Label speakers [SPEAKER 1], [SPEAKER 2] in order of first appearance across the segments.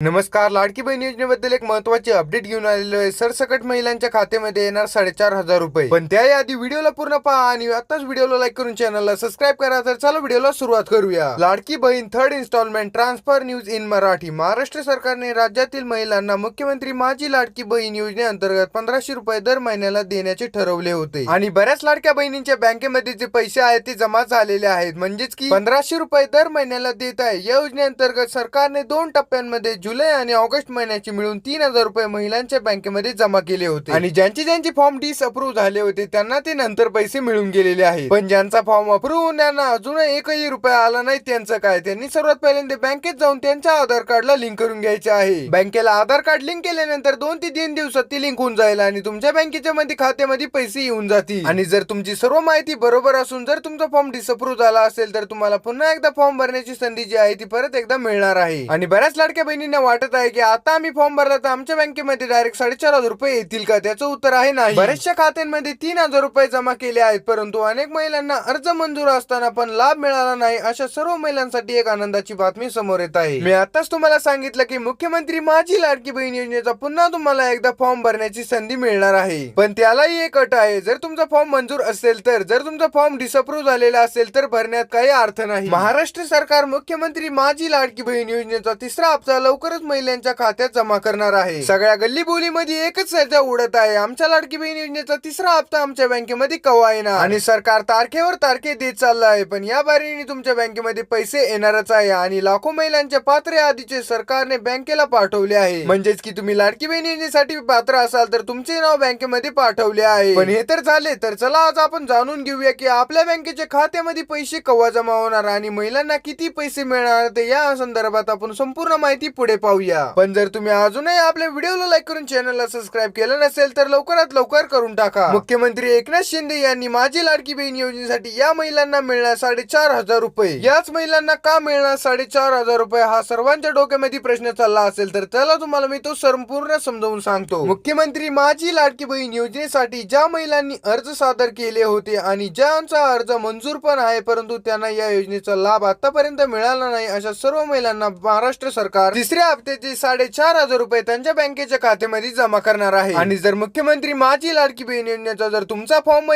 [SPEAKER 1] नमस्कार. लाडकी बहीण योजनेबद्दल एक महत्त्वाची अपडेट घेऊन आलेलो आहे. सरसकट महिलांच्या खात्यामध्ये येणार 4,500 रुपये. पण त्याआधी व्हिडिओला पूर्ण पहा आणि आताच व्हिडिओला लाईक करून चॅनलला सबस्क्राईब करा. तर चला व्हिडिओला सुरुवात करूया. Ladki Bahin third installment transfer news in Marathi. Maharashtra सरकारने राज्यातील महिलांना मुख्यमंत्री माझी लाडकी बहीण योजनेअंतर्गत 1,500 रुपये दर महिन्याला देण्याचे ठरवले होते आणि बऱ्याच लाडक्या बहिणींच्या बँकेमध्ये जे पैसे आहेत ते जमा झालेले आहेत. म्हणजेच की 1,500 रुपये दर महिन्याला देत आहे. या योजनेअंतर्गत सरकारने 2 टप्प्यांमध्ये जुलै आणि ऑगस्ट महिन्याची मिळून 3,000 रुपये महिलांच्या बँकेमध्ये जमा केले होते आणि ज्यांचे फॉर्म डिसअप्रूव्ह झाले होते त्यांना ते नंतर पैसे मिळून गेलेले आहेत. पण ज्यांचा फॉर्म अप्रूव्ह होण्याना अजून 1ही रुपया आला नाही त्यांचं काय? त्यांनी सर्वात पहिल्यांदा बँकेत जाऊन त्यांच्या आधार कार्डला लिंक करून घ्यायचे आहे. बँकेला आधार कार्ड लिंक केल्यानंतर 2 ते 3 दिवसात ती लिंक होऊन जाईल आणि तुमच्या बँकेच्या मध्ये खात्यामध्ये पैसे येऊन जातील. आणि जर तुमची सर्व माहिती बरोबर असून जर तुमचा फॉर्म डिसअप्रूव्ह झाला असेल तर तुम्हाला पुन्हा एकदा फॉर्म भरण्याची संधी जी आहे ती परत एकदा मिळणार आहे. आणि बऱ्याच लाडक्या बहिणींना वाटत आहे की आता आम्ही फॉर्म भरला तर आमच्या बँकेमध्ये डायरेक्ट 4,500 रुपये येतील का? त्याचं उत्तर आहे नाही. बऱ्याचशा खात्यांमध्ये 3,000 रुपये जमा केले आहेत, परंतु अनेक महिलांना अर्ज मंजूर असताना पण लाभ मिळाला नाही. अशा सर्व महिलांसाठी एक आनंदाची बातमी समोर येत आहे. मी आताच तुम्हाला सांगितलं की मुख्यमंत्री माझी लाडकी बहीण योजनेचा पुन्हा तुम्हाला एकदा फॉर्म भरण्याची संधी मिळणार आहे. पण त्यालाही एक अट आहे. जर तुमचा फॉर्म मंजूर असेल तर. जर तुमचा फॉर्म डिसअप्रूव्ह झालेला असेल तर भरण्यात काही अर्थ नाही. महाराष्ट्र सरकार मुख्यमंत्री माझी लाडकी बहीण योजनेचा 3रा हप्ता लवकरच महिलांच्या खात्यात जमा करणार आहे. सगळ्या गल्ली बोलीमध्ये एकच चर्चा उडत आहे, आमच्या लाडकी बहीण योजनेचा 3रा हप्ता आमच्या बँकेमध्ये केव्हा येणार? आणि सरकार तारखेवर तारखे देत चाललं आहे, पण या बारीने तुमच्या बँकेमध्ये पैसे येणारच आहे आणि लाखो महिलांच्या पात्र यादीचे सरकारने बँकेला पाठवले आहे. म्हणजेच की तुम्ही लाडकी बहीण योजनेसाठी पात्र असाल तर तुमचे नाव बँकेमध्ये पाठवले आहे. पण हे तर झाले, तर चला आज आपण जाणून घेऊया की आपल्या बँकेच्या खात्यामध्ये पैसे केव्हा जमा होणार आणि महिलांना किती पैसे मिळणार ते या संदर्भात आपण संपूर्ण माहिती पुढे पाहूया. पण जर तुम्ही अजूनही आपल्या व्हिडिओला लाईक करून चॅनलला सबस्क्राईब केलं नसेल तर लवकरात लवकर करून टाका. मुख्यमंत्री एकनाथ शिंदे यांनी माझी लाडकी बहीण योजनेसाठी या महिलांना मिळणार 4,500 रुपये. याच महिलांना का मिळणार 4,500 रुपये हा सर्वांच्या डोक्यामध्ये प्रश्न चालला असेल तर चला तुम्हाला मी तो संपूर्ण समजावून सांगतो. मुख्यमंत्री माझी लाडकी बहीण योजनेसाठी ज्या महिलांनी अर्ज सादर केले होते आणि ज्यांचा अर्ज मंजूर पण आहे परंतु त्यांना या योजनेचा लाभ आतापर्यंत मिळाला नाही अशा सर्व महिलांना महाराष्ट्र सरकार 3ऱ्या हप्त्याचे 4,500 रुपये त्यांच्या बँकेच्या खात्यामध्ये जमा करणार आहे. आणि जर मुख्यमंत्री माझी लाडकी बहीण योजनेचा जर तुमचा फॉर्म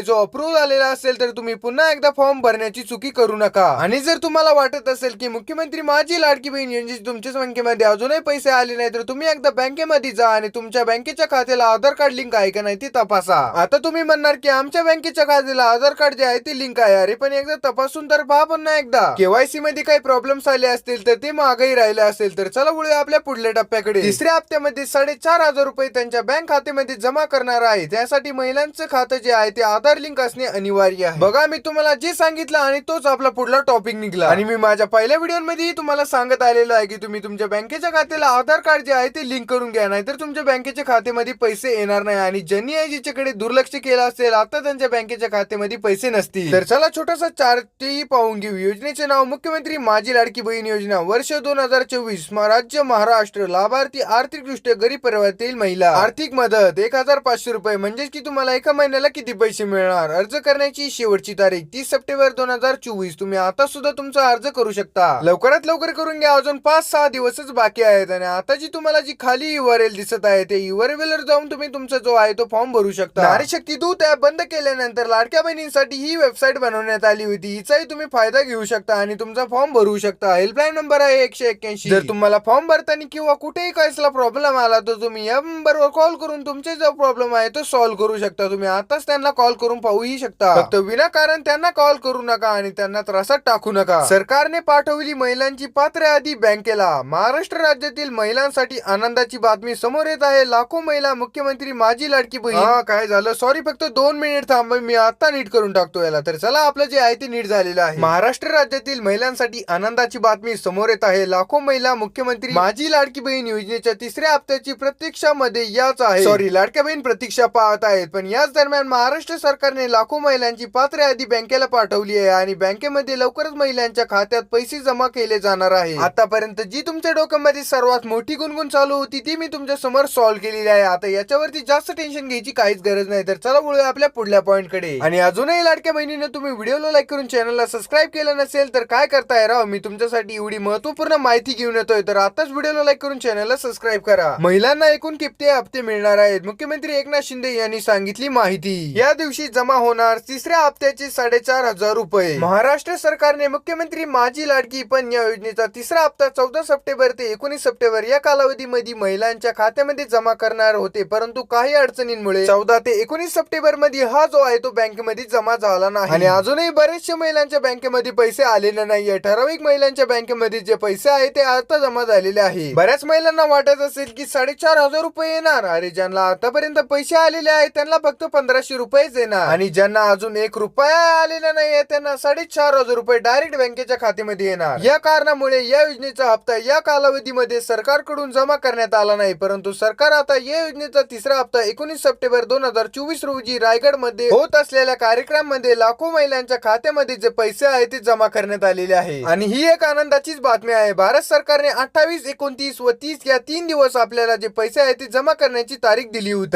[SPEAKER 1] जो अप्रूव्ह झालेला असेल तर तुम्ही पुन्हा एकदा फॉर्म भरण्याची चुकी करू नका. आणि जर तुम्हाला वाटत असेल की मुख्यमंत्री माझी लाडकी बहीण योजनेची तुमच्या बँकेमध्ये अजूनही पैसे आले नाही तर तुम्ही एकदा बँकेमध्ये जा आणि तुमच्या बँकेच्या खात्याला आधार कार्ड लिंक आहे का नाही ते तपासा. आता तुम्ही म्हणणार की आमच्या बँकेच्या खात्याला आधार कार्ड जे आहे ते लिंक आहे. अरे पण एकदा तपासून तर पहा पण ना एकदा. केवायसी मध्ये काही प्रॉब्लेम्स आले असतील तर ते मागेही राहिले असेल तर चला वळूया आपल्या पुढल्या टप्प्याकडे. 3ऱ्या हप्त्यामध्ये 4,500 रुपये त्यांच्या बँक खात्यामध्ये जमा करणार आहे. त्यासाठी महिलांचं खातं जे आहे ते आधार लिंक असणे अनिवार्य आहे. बघा मी तुम्हाला जे सांगितलं आणि तोच आपला पुढला टॉपिक निघाला. आणि मी माझ्या पहिल्या व्हिडिओमध्ये तुम्हाला सांगत आलेलो आहे की तुम्ही तुमच्या बँकेच्या खात्याला आधार कार्ड जे आहे ते लिंक करून घ्या, नाहीतर तुमच्या बँकेच्या खात्यामध्ये पैसे येणार नाही. आणि ज्यांनी याच्याकडे दुर्लक्ष केलं असेल आता त्यांच्या बँकेच्या खात्यामध्ये पैसे नसतील. तर चला छोटासा चार्टही पाहून घेऊ. योजनेचे नाव मुख्यमंत्री माझी लाडकी बहीण योजना, वर्ष 2024, राज्य महाराष्ट्र, लाभार्थी आर्थिकदृष्ट्या गरीब परिवारातील महिला, आर्थिक मदत 1,500 रुपये. म्हणजे की तुम्हाला एका महिन्याला किती पैसे मिळणार? अर्ज करण्याची शेवटची तारीख 30 सप्टेंबर 2024. तुम्ही आता सुद्धा तुमचा अर्ज करू शकता. लवकरात लवकर करून घ्या, अजून 5-6 दिवसच बाकी आहेत. आणि आता जी तुम्हाला जी खाली URL दिसत आहे ते URL वर जाऊन तुम्ही तुमचा जो आहे तो फॉर्म भरू शकता. नारी शक्ती दूत ॲप बंद केल्यानंतर लाडक्या बहिणींसाठी ही वेबसाईट बनवण्यात आली होती. हिचाही तुम्ही फायदा घेऊ शकता आणि तुमचा फॉर्म भरू शकता. हेल्पलाईन नंबर आहे 181. जर तुम्हाला फॉर्म भरताना किंवा कुठेही काहीसला प्रॉब्लेम आला तर तुम्ही या नंबरवर कॉल करून तुमचे जो प्रॉब्लेम आहे तो सॉल्व्ह करू शकता. तुम्ही आताच त्यांना कॉल करून पाहूही शकता. फक्त विनाकारण त्यांना कॉल करू नका आणि त्यांना त्रासात टाकू नका. सरकारने पाठवली महिलांची पात्र यादी बँकेला. महाराष्ट्र राज्यातील महिलांसाठी आनंदाची बातमी समोर येत आहे. लाखो महिला मुख्यमंत्री माझी लाडकी बहीण. काय झालं? सॉरी, फक्त 2 मिनिट थांब, मी आता नीट करून टाकतो याला. तर चला आपलं जे आहे ते नीट झालेलं आहे. महाराष्ट्र राज्यातील महिलांसाठी आनंदाची बातमी समोर येत आहे. लाखो महिला मुख्यमंत्री माझी लाडकी बहीण योजनेच्या 3ऱ्या हप्त्याची प्रतीक्षामध्ये याच आहे. सॉरी, लाडक्या बहीण प्रतीक्षा पाहत आहेत. पण याच दरम्यान महाराष्ट्र सरकारने लाखो महिलांची पात्र यादी बँकेला पाठवली आहे आणि बँकेमध्ये लवकरच महिलांच्या खात्यात पैसे जमा केले जाणार आहे. आतापर्यंत जी तुमच्या डोक्यामध्ये सर्वात मोठी गुणगुण चालू होती ती मी तुमच्या समोर सॉल्व्ह केलेली आहे. आता याच्यावरती जास्त टेन्शन घ्यायची काहीच गरज नाही. तर चला वळूया आपल्या पुढल्या पॉइंट कडे. आणि अजूनही लाडक्या बहिणीने तुम्ही व्हिडिओला लाईक करून चॅनलला सबस्क्राईब केलं नसेल तर काय करताय राव? मी तुमच्यासाठी एवढी महत्त्वपूर्ण माहिती घेऊन येतोय आहे तर आताच व्हिडिओला लाईक करून चॅनलला सबस्क्राईब करा. महिलांना एकूण किती हप्ते मिळणार आहेत? मुख्यमंत्री एकनाथ शिंदे यांनी सांगितली माहिती. या दिवशी जमा होणार तिसऱ्या हप्त्याचे 4,500 रुपये. महाराष्ट्र सरकारने मुख्यमंत्री माझी लाडकी पण या योजनेचा तिसरा हप्ता 14 सप्टेंबर ते 19 सप्टेंबर या कालावधीमध्ये महिलांच्या खात्यामध्ये जमा करणार होते, परंतु काही अडचणींमुळे 14 ते 19 सप्टेंबर मध्ये हा जो आहे तो बँकेमध्ये जमा झाला नाही आणि अजूनही बरेचशा महिलांच्या बँकेमध्ये पैसे आलेले नाहीये. ठराविक महिलांच्या बँकेमध्ये जे पैसे आहे ते आता जमा झालेले आहे. बऱ्याच महिलांना वाटत असेल की 4,500 रुपये येणार. अरे, ज्यांना आतापर्यंत पैसे आलेले आहेत त्यांना फक्त 1,500 रुपयेच येणार आणि ज्यांना अजून 1 रुपया आलेला नाहीये त्यांना 4,500 रुपये डायरेक्ट बँकेच्या खात्यामध्ये येणार. या कारणामुळे या योजनेचा हप्ता या कालावधीमध्ये सरकारकडून जमा करण्यात आला नाही, परंतु सरकार आता या योजनेचा तिसरा हप्ता 19 सप्टेंबर 2024 रोजी रायगड मध्ये होत असलेल्या कार्यक्रमामध्ये लाखो महिलांच्या खात्यामध्ये जे पैसे आहेत ते जमा करण्यात आलेले आहे आणि ही एक आनंदाचीच बातमी आहे. भारत सरकारने 28, 29 व 30 या 3 दिवस आपल्याला जे पैसे आहेत ते जमा करण्याची तारीख दिली होती.